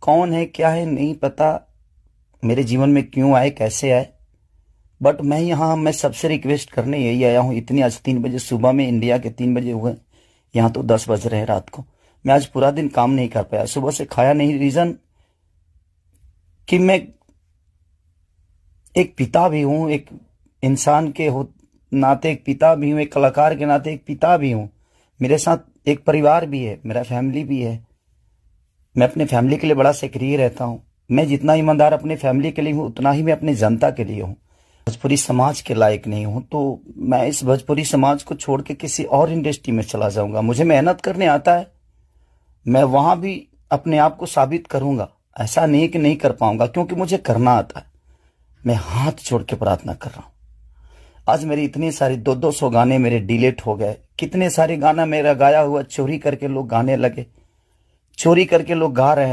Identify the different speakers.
Speaker 1: कौन है क्या है नहीं पता, मेरे जीवन में क्यों आए कैसे आए, बट मैं सबसे रिक्वेस्ट करने यही आया हूँ। इतनी आज 3 बजे सुबह में, इंडिया के 3 बजे हुए, यहाँ तो 10 बज रहे हैं रात को। मैं आज पूरा दिन काम नहीं कर पाया, सुबह से खाया नहीं। रीजन कि मैं एक पिता भी हूँ, एक इंसान के हो नाते एक पिता भी हूँ, एक कलाकार के नाते एक पिता भी हूँ। मेरे साथ एक परिवार भी है, मेरा फैमिली भी है। मैं अपने फैमिली के लिए बड़ा सक्रिय रहता हूँ। मैं जितना ईमानदार अपने फैमिली के लिए हूँ, उतना ही मैं अपनी जनता के लिए हूँ। भोजपुरी समाज के लायक नहीं हूँ तो मैं इस भोजपुरी समाज को छोड़ के किसी और इंडस्ट्री में चला जाऊंगा। मुझे मेहनत करने आता है, मैं वहां भी अपने आप को साबित करूंगा। ऐसा नहीं कि नहीं कर पाऊंगा, क्योंकि मुझे करना आता है। मैं हाथ जोड़ के प्रार्थना कर रहा हूँ। आज मेरी इतनी सारी 200 गाने मेरे डिलीट हो गए। कितने सारे गाना मेरा गाया हुआ चोरी करके लोग गाने लगे, चोरी करके लोग गा रहे हैं।